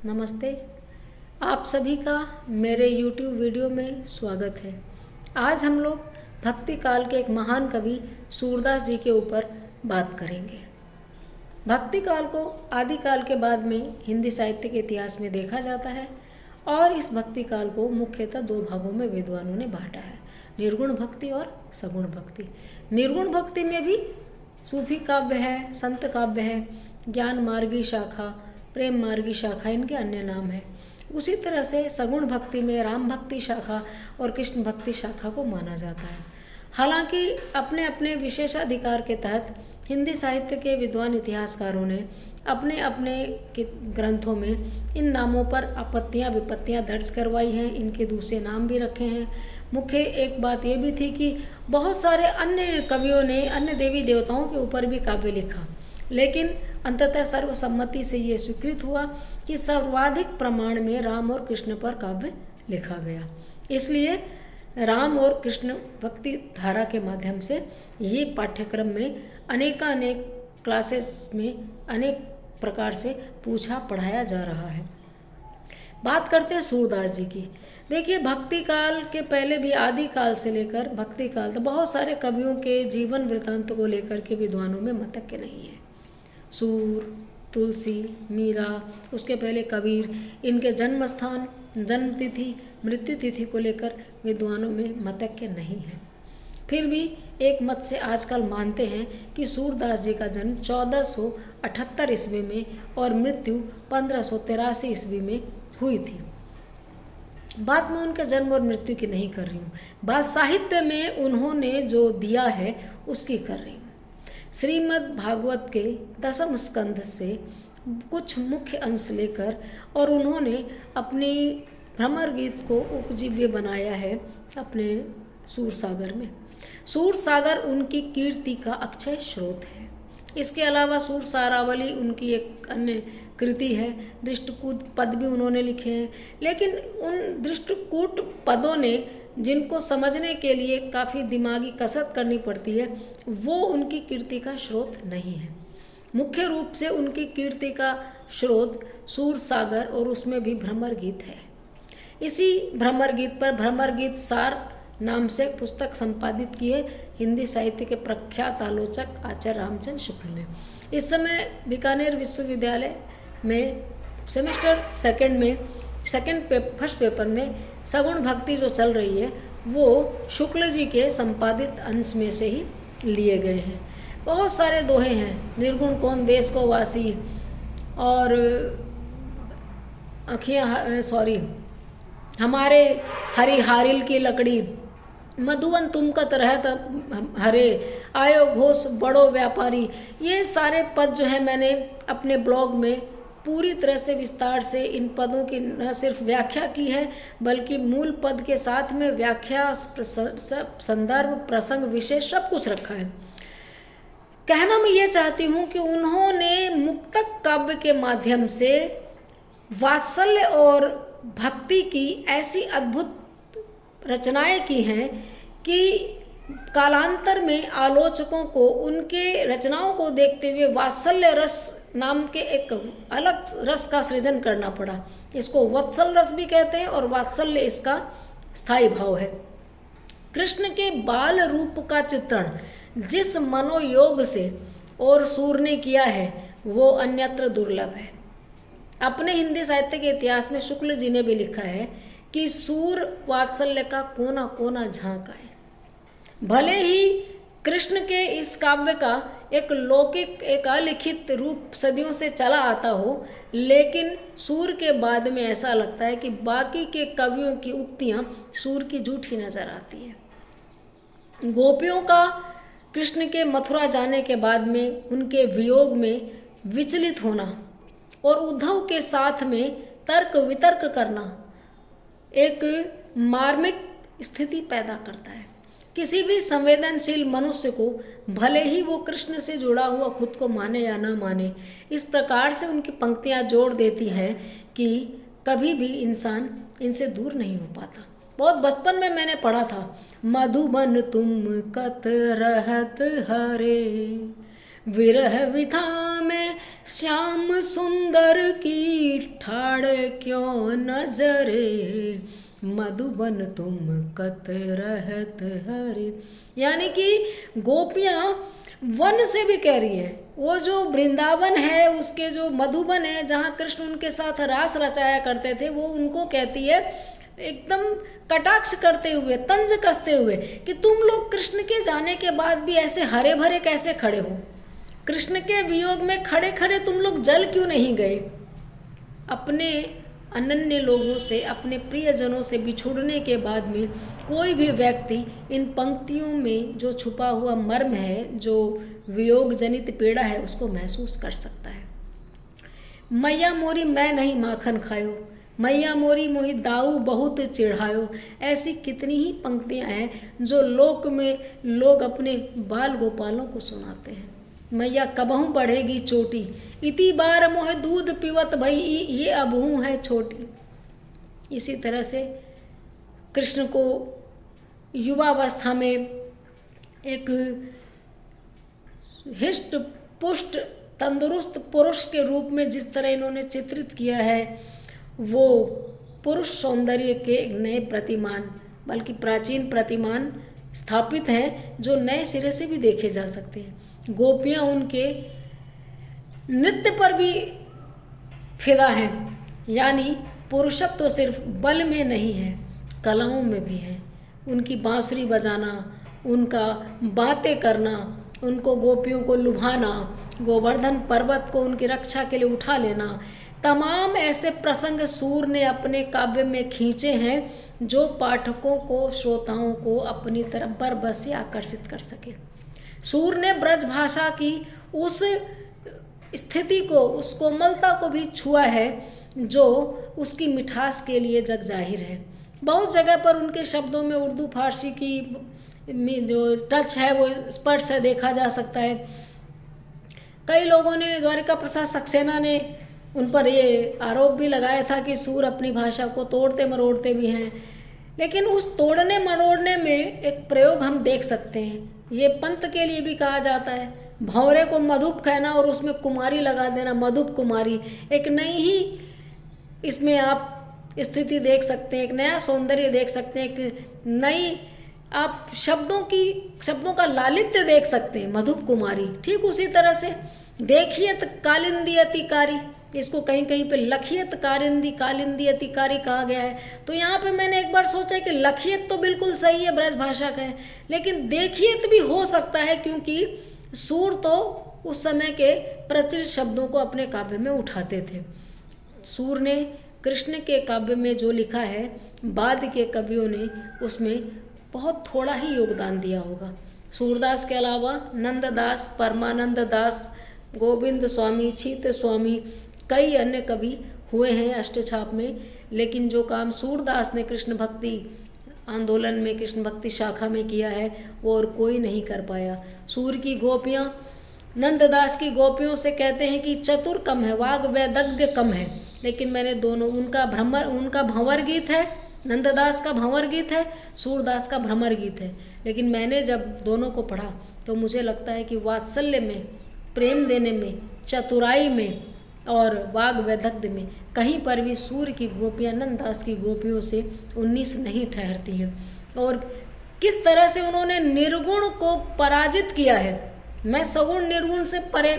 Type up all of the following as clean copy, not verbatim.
नमस्ते। आप सभी का मेरे YouTube वीडियो में स्वागत है। आज हम लोग भक्ति काल के एक महान कवि सूरदास जी के ऊपर बात करेंगे। भक्ति काल को आदि काल के बाद में हिंदी साहित्य के इतिहास में देखा जाता है और इस भक्ति काल को मुख्यतः दो भागों में विद्वानों ने बांटा है, निर्गुण भक्ति और सगुण भक्ति। निर्गुण भक्ति में भी सूफी काव्य है, संत काव्य है, ज्ञान मार्गी शाखा, प्रेम मार्गी शाखा इनके अन्य नाम है। उसी तरह से सगुण भक्ति में राम भक्ति शाखा और कृष्ण भक्ति शाखा को माना जाता है। हालांकि अपने अपने विशेषाधिकार के तहत हिंदी साहित्य के विद्वान इतिहासकारों ने अपने अपने ग्रंथों में इन नामों पर आपत्तियां विपत्तियां दर्ज करवाई हैं, इनके दूसरे नाम भी रखे हैं। मुख्य एक बात ये भी थी कि बहुत सारे अन्य कवियों ने अन्य देवी देवताओं के ऊपर भी काव्य लिखा, लेकिन अंततः सर्वसम्मति से ये स्वीकृत हुआ कि सर्वाधिक प्रमाण में राम और कृष्ण पर काव्य लिखा गया। इसलिए राम और कृष्ण भक्ति धारा के माध्यम से ये पाठ्यक्रम में अनेकानेक क्लासेस में अनेक प्रकार से पूछा पढ़ाया जा रहा है। बात करते हैं सूरदास जी की। देखिए, भक्ति काल के पहले भी आदि काल से लेकर भक्ति काल तक बहुत सारे कवियों के जीवन वृत्तांत को लेकर के विद्वानों में मतैक्य नहीं है। सूर, तुलसी, मीरा, उसके पहले कबीर, इनके जन्म स्थान, जन्म तिथि, मृत्यु तिथि को लेकर विद्वानों में मतैक्य नहीं है। फिर भी एक मत से आजकल मानते हैं कि सूरदास जी का जन्म 1478 ईस्वी में और मृत्यु 1583 ईस्वी में हुई थी। बात मैं उनके जन्म और मृत्यु की नहीं कर रही हूँ, बात साहित्य में उन्होंने जो दिया है उसकी कर रही हूँ। श्रीमद् भागवत के दसम स्कंध से कुछ मुख्य अंश लेकर और उन्होंने अपनी भ्रमर गीत को उपजीव्य बनाया है अपने सूरसागर में। सूरसागर उनकी कीर्ति का अक्षय स्रोत है। इसके अलावा सूरसारावली उनकी एक अन्य कृति है। दृष्टकूट पद भी उन्होंने लिखे हैं, लेकिन उन दृष्टकूट पदों ने जिनको समझने के लिए काफ़ी दिमागी कसरत करनी पड़ती है, वो उनकी कीर्ति का स्रोत नहीं है। मुख्य रूप से उनकी कीर्ति का स्रोत सूरसागर और उसमें भी भ्रमर गीत है। इसी भ्रमर गीत पर भ्रमर गीत सार नाम से पुस्तक संपादित की है हिंदी साहित्य के प्रख्यात आलोचक आचार्य रामचंद्र शुक्ल ने। इस समय बीकानेर विश्वविद्यालय में सेमेस्टर सेकंड में फर्स्ट पेपर में सगुण भक्ति जो चल रही है वो शुक्ल जी के संपादित अंश में से ही लिए गए हैं। बहुत सारे दोहे हैं, निर्गुण कौन देश को वासी और हमारे हरिहारिल की लकड़ी, मधुवन तुमकत रहत हरे, आयो घोष बड़ो व्यापारी। ये सारे पद जो है मैंने अपने ब्लॉग में पूरी तरह से विस्तार से इन पदों की न सिर्फ व्याख्या की है, बल्कि मूल पद के साथ में व्याख्या, संदर्भ, प्रसंग, विशेष सब कुछ रखा है। कहना मैं ये चाहती हूँ कि उन्होंने मुक्तक काव्य के माध्यम से वात्सल्य और भक्ति की ऐसी अद्भुत रचनाएं की हैं कि कालांतर में आलोचकों को उनके रचनाओं को देखते हुए वात्सल्य रस नाम के एक अलग रस का सृजन करना पड़ा। इसको वत्सल रस भी कहते हैं और वात्सल्य इसका स्थायी भाव है। कृष्ण के बाल रूप का चित्रण जिस मनोयोग से और सूर ने किया है वो अन्यत्र दुर्लभ है। अपने हिंदी साहित्य के इतिहास में शुक्ल जी ने भी लिखा है कि सूर वात्सल्य का कोना कोना झांका है। भले ही कृष्ण के इस काव्य का एक लौकिक, एक अलिखित रूप सदियों से चला आता हो, लेकिन सूर के बाद में ऐसा लगता है कि बाकी के कवियों की उक्तियां सूर की झूठी नजर आती है। गोपियों का कृष्ण के मथुरा जाने के बाद में उनके वियोग में विचलित होना और उद्धव के साथ में तर्क वितर्क करना एक मार्मिक स्थिति पैदा करता है। किसी भी संवेदनशील मनुष्य को, भले ही वो कृष्ण से जुड़ा हुआ खुद को माने या ना माने, इस प्रकार से उनकी पंक्तियां जोड़ देती हैं कि कभी भी इंसान इनसे दूर नहीं हो पाता। बहुत बचपन में मैंने पढ़ा था, मधुबन तुम कत रहत हरे, विरह विथा में श्याम सुंदर की ठाड़ क्यों नजरे, मधुबन तुम कत रहत हरे। यानी कि गोपियाँ वन से भी कह रही हैं, वो जो वृंदावन है उसके जो मधुबन है जहाँ कृष्ण उनके साथ रास रचाया करते थे, वो उनको कहती है एकदम कटाक्ष करते हुए, तंज कसते हुए कि तुम लोग कृष्ण के जाने के बाद भी ऐसे हरे भरे कैसे खड़े हो, कृष्ण के वियोग में खड़े खड़े तुम लोग जल क्यों नहीं गए। अपने अनन्य लोगों से, अपने प्रियजनों से बिछुड़ने के बाद में कोई भी व्यक्ति इन पंक्तियों में जो छुपा हुआ मर्म है, जो वियोग जनित पीड़ा है, उसको महसूस कर सकता है। मैया मोरी मैं नहीं माखन खायो, मैया मोरी मोहि दाऊ बहुत चिढ़ायो। ऐसी कितनी ही पंक्तियां हैं जो लोक में लोग अपने बाल गोपालों को सुनाते हैं। मैया कबहू बढ़ेगी चोटी, इति बार मोह दूध पीवत भई, ये अबहू है छोटी। इसी तरह से कृष्ण को युवावस्था में एक हिष्ट पुष्ट तंदुरुस्त पुरुष के रूप में जिस तरह इन्होंने चित्रित किया है, वो पुरुष सौंदर्य के एक नए प्रतिमान, बल्कि प्राचीन प्रतिमान स्थापित हैं जो नए सिरे से भी देखे जा सकते हैं। गोपियाँ उनके नृत्य पर भी फिदा हैं, यानी पुरुषत्व तो सिर्फ बल में नहीं है, कलाओं में भी है। उनकी बांसुरी बजाना, उनका बातें करना, उनको गोपियों को लुभाना, गोवर्धन पर्वत को उनकी रक्षा के लिए उठा लेना, तमाम ऐसे प्रसंग सूर ने अपने काव्य में खींचे हैं जो पाठकों को, श्रोताओं को अपनी तरफ बरबसी आकर्षित कर सके। सूर ने ब्रज भाषा की उस स्थिति को, उस कोमलता को भी छुआ है जो उसकी मिठास के लिए जग जाहिर है। बहुत जगह पर उनके शब्दों में उर्दू फारसी की जो टच है वो स्पर्श से देखा जा सकता है। कई लोगों ने, द्वारिका प्रसाद सक्सेना ने उन पर ये आरोप भी लगाया था कि सूर अपनी भाषा को तोड़ते मरोड़ते भी हैं, लेकिन उस तोड़ने मरोड़ने में एक प्रयोग हम देख सकते हैं। ये पंत के लिए भी कहा जाता है, भंवरे को मधुप कहना और उसमें कुमारी लगा देना, मधुप कुमारी। एक नई ही इसमें आप स्थिति देख सकते हैं, एक नया सौंदर्य देख सकते हैं, एक नई आप शब्दों का लालित्य देख सकते हैं, मधुप कुमारी। ठीक उसी तरह से देखियत कालिंदी अतिकारी, इसको कहीं कहीं पे लखियत कालिंदी अतिकारी कहा गया है। तो यहाँ पे मैंने एक बार सोचा कि लखियत तो बिल्कुल सही है, ब्रज भाषा का है, लेकिन देखियत भी हो सकता है, क्योंकि सूर तो उस समय के प्रचलित शब्दों को अपने काव्य में उठाते थे। सूर ने कृष्ण के काव्य में जो लिखा है, बाद के कवियों ने उसमें बहुत थोड़ा ही योगदान दिया होगा। सूरदास के अलावा नंददास, परमानंद दास, गोविंद स्वामी, छीत स्वामी, कई अन्य कवि हुए हैं अष्टछाप में, लेकिन जो काम सूरदास ने कृष्ण भक्ति आंदोलन में, कृष्ण भक्ति शाखा में किया है, वो और कोई नहीं कर पाया। सूर की गोपियाँ नंददास की गोपियों से कहते हैं कि चतुर कम है, वाग वैदग्ध्य कम है, लेकिन मैंने दोनों, उनका भंवर गीत है, नंददास का भंवर गीत है, सूरदास का भ्रमर गीत है, लेकिन मैंने जब दोनों को पढ़ा तो मुझे लगता है कि वात्सल्य में, प्रेम देने में, चतुराई में और वाग वैदग्ध्य में कहीं पर भी सूर की गोपियाँ नंददास की गोपियों से 19 नहीं ठहरती हैं। और किस तरह से उन्होंने निर्गुण को पराजित किया है। मैं सगुण निर्गुण से परे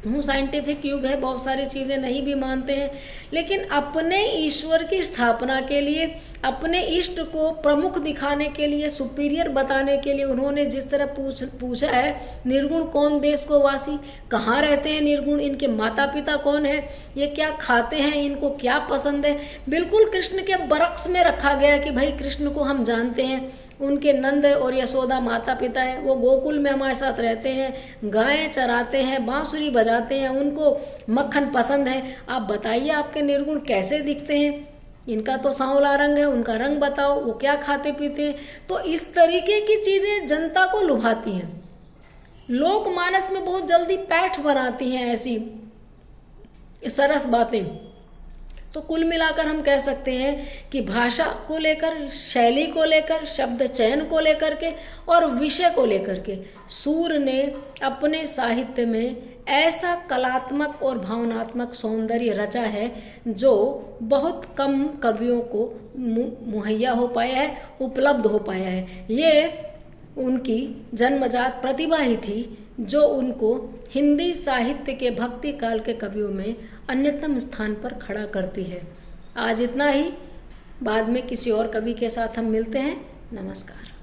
हूँ, साइंटिफिक युग है, बहुत सारी चीज़ें नहीं भी मानते हैं, लेकिन अपने ईश्वर की स्थापना के लिए, अपने इष्ट को प्रमुख दिखाने के लिए, सुपीरियर बताने के लिए उन्होंने जिस तरह पूछा है, निर्गुण कौन देश को वासी, कहाँ रहते हैं निर्गुण, इनके माता पिता कौन है, ये क्या खाते हैं, इनको क्या पसंद है, बिल्कुल कृष्ण के बरक्स में रखा गया कि भाई कृष्ण को हम जानते हैं, उनके नंद और यशोदा माता पिता है, वो गोकुल में हमारे साथ रहते हैं, गायें चराते हैं, बांसुरी बजाते हैं, उनको मक्खन पसंद है। आप बताइए आपके निर्गुण कैसे दिखते हैं, इनका तो सांवला रंग है, उनका रंग बताओ, वो क्या खाते पीते हैं। तो इस तरीके की चीज़ें जनता को लुभाती हैं, लोकमानस में बहुत जल्दी पैठ बनाती हैं ऐसी सरस बातें। तो कुल मिलाकर हम कह सकते हैं कि भाषा को लेकर, शैली को लेकर, शब्द चयन को लेकर के और विषय को लेकर के सूर ने अपने साहित्य में ऐसा कलात्मक और भावनात्मक सौंदर्य रचा है जो बहुत कम कवियों को मुहैया हो पाया है, उपलब्ध हो पाया है। ये उनकी जन्मजात प्रतिभा ही थी जो उनको हिंदी साहित्य के भक्ति काल के कवियों में अन्यतम स्थान पर खड़ा करती है। आज इतना ही, बाद में किसी और कवि के साथ हम मिलते हैं। नमस्कार।